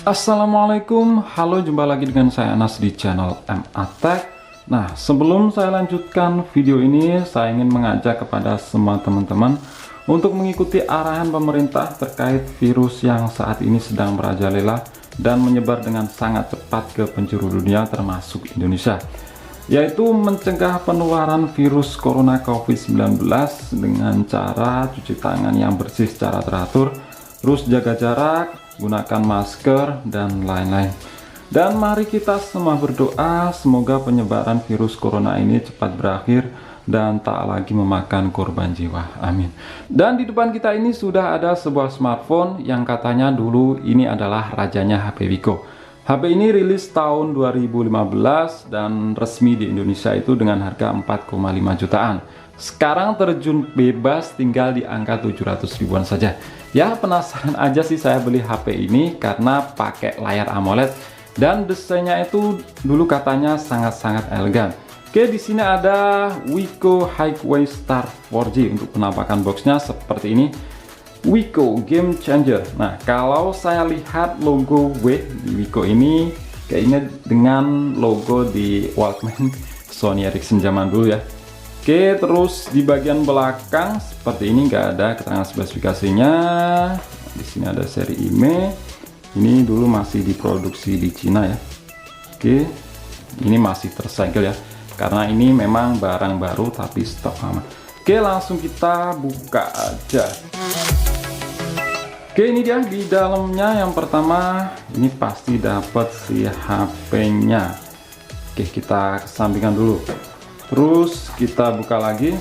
Assalamualaikum, halo, jumpa lagi dengan saya Anas di channel MA Tech. Nah, sebelum saya lanjutkan video ini, saya ingin mengajak kepada semua teman-teman untuk mengikuti arahan pemerintah terkait virus yang saat ini sedang merajalela dan menyebar dengan sangat cepat ke penjuru dunia termasuk Indonesia, yaitu mencegah penularan virus corona COVID-19 dengan cara cuci tangan yang bersih secara teratur, terus jaga jarak, gunakan masker, dan lain-lain. Dan mari kita semua berdoa semoga penyebaran virus corona ini cepat berakhir dan tak lagi memakan korban jiwa, amin. Dan di depan kita ini sudah ada sebuah smartphone yang katanya dulu ini adalah rajanya HP Wiko. HP ini rilis tahun 2015 dan resmi di Indonesia itu dengan harga 4,5 jutaan. Sekarang terjun bebas tinggal di angka 700 ribuan saja. Ya, penasaran aja sih saya beli HP ini karena pakai layar AMOLED dan desainnya itu dulu katanya sangat-sangat elegan. Oke, di sini ada Wiko Highway Star 4G. Untuk penampakan boxnya seperti ini, Wiko Game Changer. Nah, kalau saya lihat logo W di Wiko ini kayaknya dengan logo di Walkman Sony Ericsson zaman dulu ya. Oke, terus di bagian belakang seperti ini, nggak ada keterangan spesifikasinya. Di sini ada seri IMEI. Ini dulu masih diproduksi di Cina ya. Oke, ini masih tersegel ya, karena ini memang barang baru tapi stok lama. Oke, langsung kita buka aja. Oke, ini dia di dalamnya. Yang pertama, ini pasti dapat si HP-nya. Oke, kita kesampingkan dulu. Terus kita buka lagi.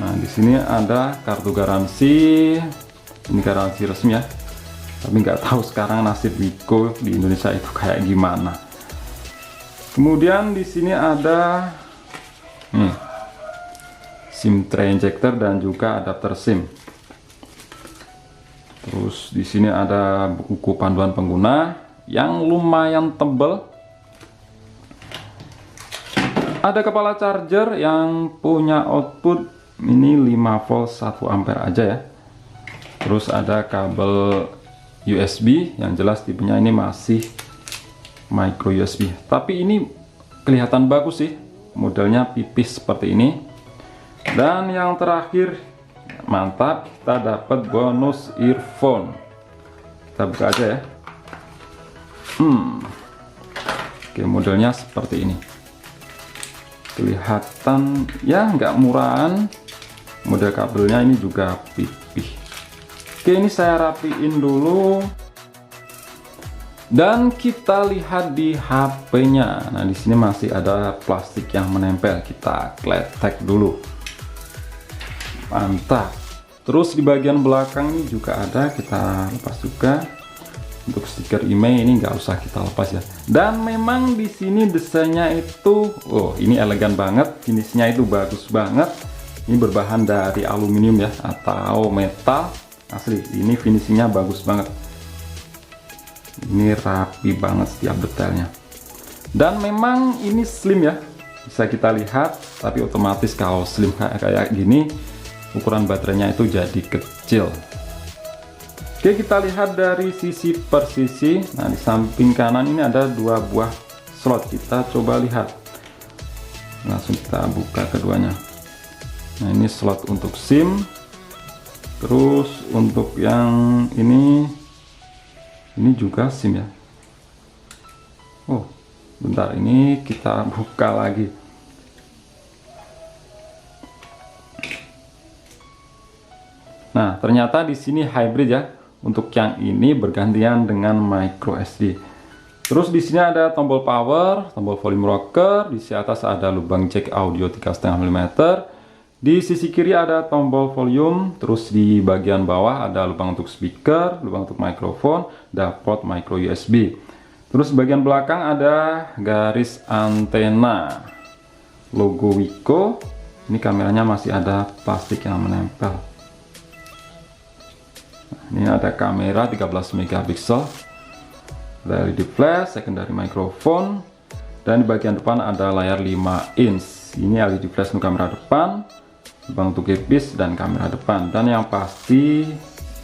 Nah, di sini ada kartu garansi. Ini garansi resmi ya. Tapi nggak tahu sekarang nasib Wiko di Indonesia itu kayak gimana. Kemudian di sini ada SIM tray injector dan juga adapter SIM. Terus di sini ada buku panduan pengguna yang lumayan tebal. Ada kepala charger yang punya output ini 5 volt 1 ampere aja ya. Terus ada kabel USB yang jelas tipenya ini masih micro USB. Tapi ini kelihatan bagus sih, modelnya tipis seperti ini. Dan yang terakhir, mantap, kita dapat bonus earphone. Kita buka aja ya. Oke, modelnya seperti ini. Kelihatan ya nggak murahan. Model kabelnya ini juga pipih. Oke, ini saya rapiin dulu. Dan kita lihat di HP-nya. Nah, di sini masih ada plastik yang menempel. Kita kletek dulu. Mantap. Terus di bagian belakang ini juga ada, kita lepas juga. Untuk stiker IMEI ini nggak usah kita lepas ya. Dan memang di sini desainnya itu, ini elegan banget, finishnya itu bagus banget. Ini berbahan dari aluminium ya atau metal asli. Ini finishingnya bagus banget. Ini rapi banget setiap detailnya. Dan memang ini slim ya, bisa kita lihat. Tapi otomatis kalau slim kayak gini, ukuran baterainya itu jadi kecil. Oke, kita lihat dari sisi per sisi. Nah, di samping kanan ini ada 2 buah slot. Kita coba lihat. Langsung kita buka keduanya. Nah, ini slot untuk SIM. Terus untuk yang ini juga SIM ya. Oh, bentar, ini kita buka lagi. Nah, ternyata di sini hybrid ya. Untuk yang ini bergantian dengan micro SD. Terus di sini ada tombol power, tombol volume rocker. Di sisi atas ada lubang jack audio 3,5 mm. Di sisi kiri ada tombol volume. Terus di bagian bawah ada lubang untuk speaker, lubang untuk mikrofon, dan port micro USB. Terus bagian belakang ada garis antena, logo Wiko. Ini kameranya masih ada plastik yang menempel. Ini ada kamera 13 megapiksel, LED flash, secondary microphone, dan di bagian depan ada layar 5 inch. Ini LED flash untuk kamera depan, lubang untuk earpiece dan kamera depan. Dan yang pasti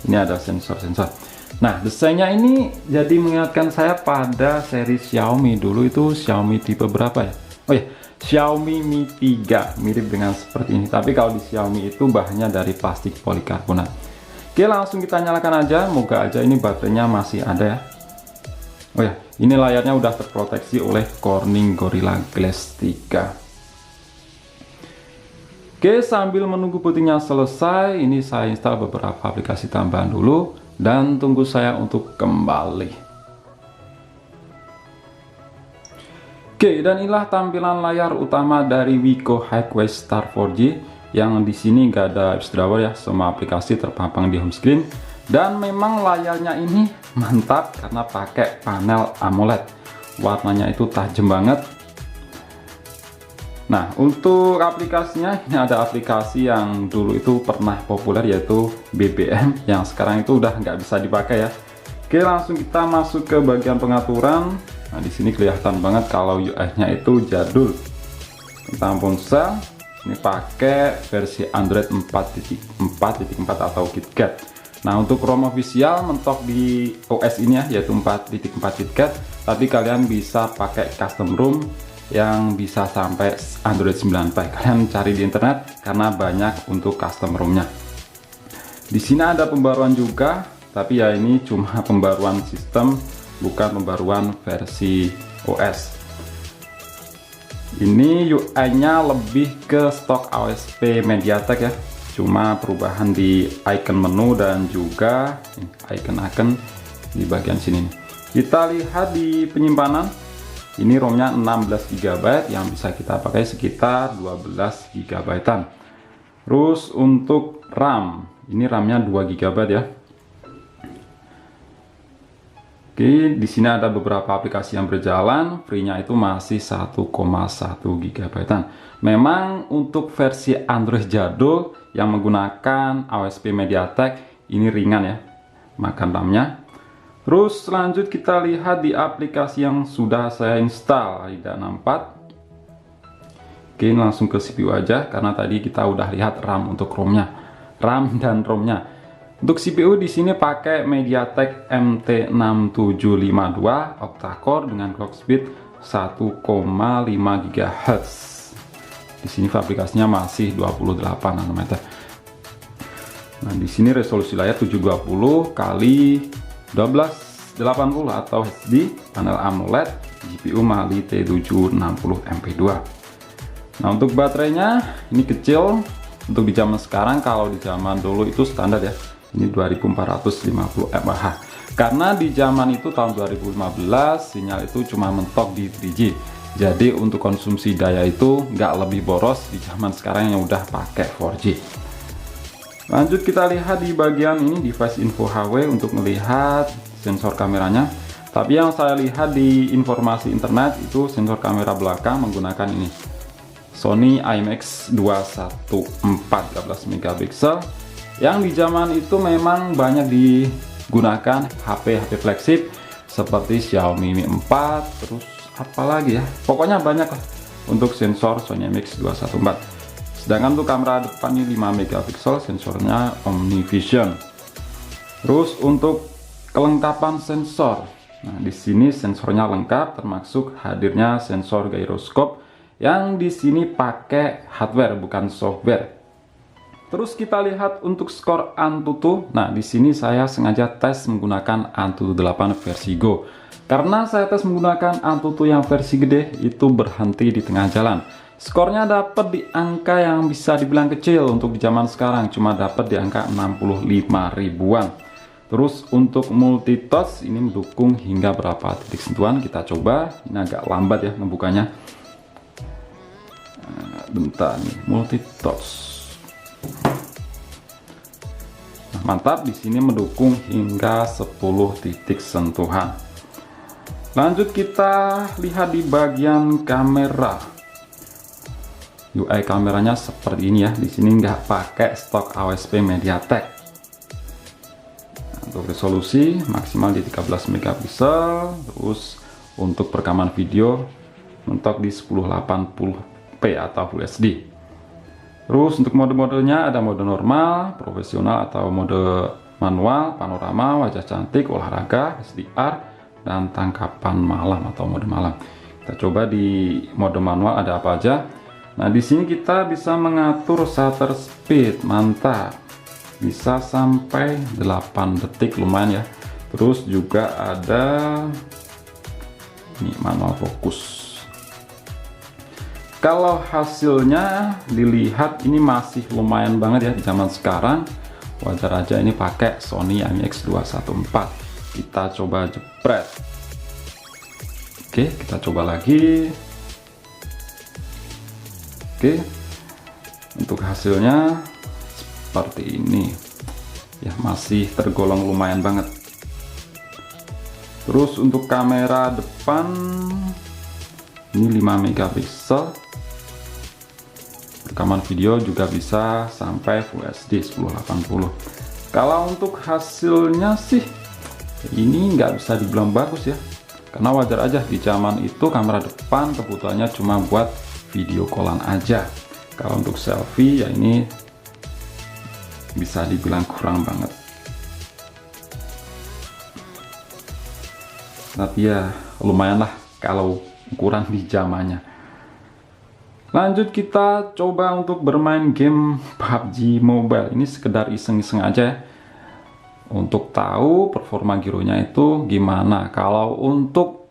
ini ada sensor-sensor. Nah, desainnya ini jadi mengingatkan saya pada seri Xiaomi. Dulu itu Xiaomi tipe berapa ya? Oh ya, Xiaomi Mi 3, mirip dengan seperti ini. Tapi kalau di Xiaomi itu bahannya dari plastik polikarbonat. Oke, langsung kita nyalakan aja. Moga aja ini baterainya masih ada ya. Oh ya, ini layarnya udah terproteksi oleh Corning Gorilla Glass 3. Oke, sambil menunggu putihnya selesai, ini saya install beberapa aplikasi tambahan dulu dan tunggu saya untuk kembali. Oke, dan inilah tampilan layar utama dari Wiko Highquest Star 4G yang di sini nggak ada apps driver ya, semua aplikasi terpampang di home screen. Dan memang layarnya ini mantap karena pakai panel AMOLED, warnanya itu tajam banget. Nah, untuk aplikasinya ini ada aplikasi yang dulu itu pernah populer yaitu BBM, yang sekarang itu udah nggak bisa dipakai ya. Oke, langsung kita masuk ke bagian pengaturan. Nah, di sini kelihatan banget kalau UI-nya itu jadul tentang ponsel. Ini pakai versi Android 4.4.4 atau KitKat. Nah, untuk ROM official mentok di OS ini ya, yaitu 4.4 KitKat. Tapi kalian bisa pakai custom ROM yang bisa sampai Android 9 Pie. Kalian cari di internet karena banyak untuk custom ROM-nya. Di sini ada pembaruan juga, tapi ya ini cuma pembaruan sistem, bukan pembaruan versi OS. Ini UI-nya lebih ke stok AOSP MediaTek ya, cuma perubahan di icon menu dan juga icon-icon di bagian sini. Kita lihat di penyimpanan. Ini ROM-nya 16 GB yang bisa kita pakai sekitar 12 GB-an. Terus untuk RAM, ini RAM-nya 2 GB ya. Oke, di sini ada beberapa aplikasi yang berjalan, free-nya itu masih 1,1 GB-an. Memang untuk versi Android jadul yang menggunakan AOSP MediaTek ini ringan ya, makan RAM-nya. Terus lanjut kita lihat di aplikasi yang sudah saya install, AIDA 64. Oke, langsung ke CPU aja karena tadi kita udah lihat RAM untuk ROM-nya, RAM dan ROM-nya. Untuk CPU di sini pakai MediaTek MT6752 octa-core dengan clock speed 1,5 GHz. Di sini fabrikasinya masih 28 nanometer. Nah, di sini resolusi layar 720 kali 1280 atau HD, panel AMOLED, GPU Mali T760MP2. Nah, untuk baterainya ini kecil untuk di zaman sekarang. Kalau di zaman dulu itu standar ya, ini 2450 mAh. Karena di zaman itu tahun 2015 sinyal itu cuma mentok di 3G. Jadi untuk konsumsi daya itu nggak lebih boros di zaman sekarang yang udah pakai 4G. Lanjut kita lihat di bagian ini device info HW untuk melihat sensor kameranya. Tapi yang saya lihat di informasi internet itu sensor kamera belakang menggunakan ini Sony IMX 214 13 megapiksel, yang di zaman itu memang banyak digunakan HP flagship seperti Xiaomi Mi 4, terus apalagi ya, pokoknya banyak lah untuk sensor Sony IMX 214. Sedangkan untuk kamera depan ini 5 megapiksel, sensornya OmniVision. Terus untuk kelengkapan sensor, nah di sini sensornya lengkap termasuk hadirnya sensor gyroscope yang di sini pakai hardware bukan software. Terus kita lihat untuk skor Antutu. Nah, di sini saya sengaja tes menggunakan Antutu 8 versi Go. Karena saya tes menggunakan Antutu yang versi gede itu berhenti di tengah jalan. Skornya dapat di angka yang bisa dibilang kecil untuk di zaman sekarang, cuma dapat di angka 65 ribuan. Terus untuk multitouch ini mendukung hingga berapa titik sentuhan, kita coba. Ini agak lambat ya ngebukanya. Bentar nih, multitouch. Nah, mantap, di sini mendukung hingga 10 titik sentuhan. Lanjut kita lihat di bagian kamera. UI kameranya seperti ini ya. Di sini nggak pakai stok AOSP MediaTek. Untuk resolusi maksimal di 13 megapiksel. Terus untuk perekaman video mentok di 1080p atau Full HD. Terus untuk mode-modenya ada mode normal, profesional atau mode manual, panorama, wajah cantik, olahraga, SDR, dan tangkapan malam atau mode malam. Kita coba di mode manual ada apa aja. Nah, di sini kita bisa mengatur shutter speed, mantap. Bisa sampai 8 detik, lumayan ya. Terus juga ada ini manual fokus. Kalau hasilnya dilihat ini masih lumayan banget ya di zaman sekarang. Wajar aja ini pakai Sony IMX214. Kita coba jepret. Oke, kita coba lagi. Oke, untuk hasilnya seperti ini ya, masih tergolong lumayan banget. Terus untuk kamera depan ini 5 megapiksel, rekaman video juga bisa sampai Full HD 1080. Kalau untuk hasilnya sih ini nggak bisa dibilang bagus ya, karena wajar aja di zaman itu kamera depan kebutuhannya cuma buat video callan aja. Kalau untuk selfie ya ini bisa dibilang kurang banget. Tapi ya lumayan lah kalau ukuran di zamannya. Lanjut kita coba untuk bermain game PUBG Mobile. Ini sekedar iseng-iseng aja ya, untuk tahu performa gironya itu gimana. Kalau untuk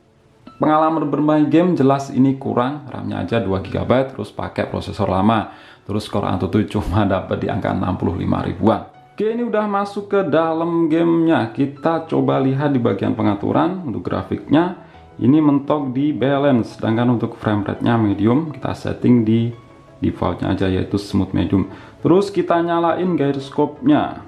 pengalaman bermain game jelas ini kurang, RAM-nya aja 2 GB, terus pakai prosesor lama, terus skor Antutu cuma dapat di angka 65 ribuan. Oke, ini udah masuk ke dalam gamenya. Kita coba lihat di bagian pengaturan. Untuk grafiknya ini mentok di balance, sedangkan untuk frame rate-nya medium, kita setting di defaultnya aja yaitu smooth medium. Terus kita nyalain gyroscope-nya.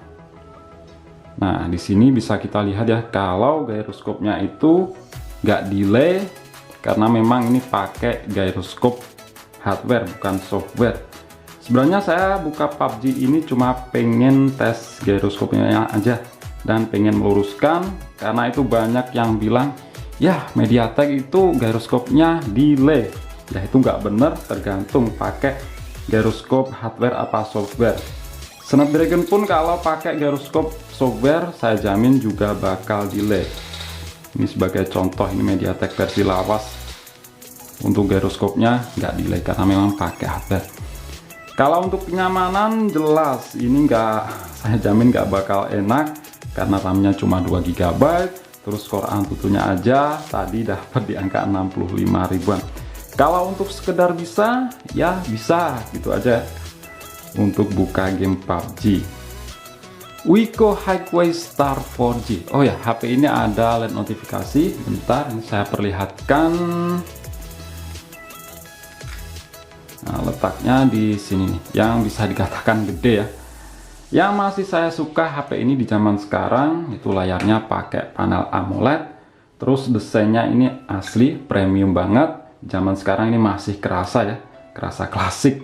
Nah, di sini bisa kita lihat ya, kalau gyroscope-nya itu nggak delay karena memang ini pakai gyroscope hardware bukan software. Sebenarnya saya buka PUBG ini cuma pengen tes gyroscope-nya aja dan pengen meluruskan, karena itu banyak yang bilang ya MediaTek itu gyroscope-nya delay. Ya itu nggak bener, tergantung pakai gyroscope hardware apa software. Snapdragon pun kalau pakai gyroscope software saya jamin juga bakal delay. Ini sebagai contoh, ini MediaTek versi lawas. Untuk gyroscope-nya nggak delay karena memang pakai hardware. Kalau untuk kenyamanan jelas ini saya jamin nggak bakal enak karena RAM-nya cuma 2 GB. Terus skor Antutunya aja tadi dapat di angka 65 ribuan. Kalau untuk sekedar bisa, ya bisa gitu aja untuk buka game PUBG. Wiko Highway Star 4G. Oh ya, HP ini ada LED notifikasi. Bentar, ini saya perlihatkan. Nah, letaknya di sini nih, yang bisa dikatakan gede ya. Yang masih saya suka HP ini di zaman sekarang itu layarnya pakai panel AMOLED. Terus desainnya ini asli premium banget. Zaman sekarang ini masih kerasa ya, kerasa klasik.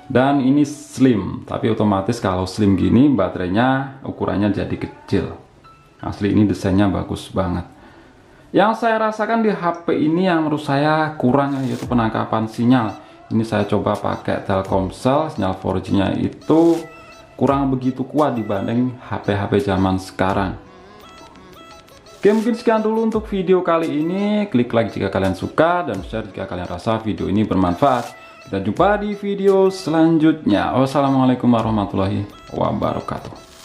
Dan ini slim, tapi otomatis kalau slim gini baterainya ukurannya jadi kecil. Asli ini desainnya bagus banget. Yang saya rasakan di HP ini yang menurut saya kurang yaitu penangkapan sinyal. Ini saya coba pakai Telkomsel, sinyal 4G-nya itu kurang begitu kuat dibanding HP-HP zaman sekarang. Oke, mungkin sekian dulu untuk video kali ini. Klik like jika kalian suka dan share jika kalian rasa video ini bermanfaat. Kita jumpa di video selanjutnya. Wassalamualaikum warahmatullahi wabarakatuh.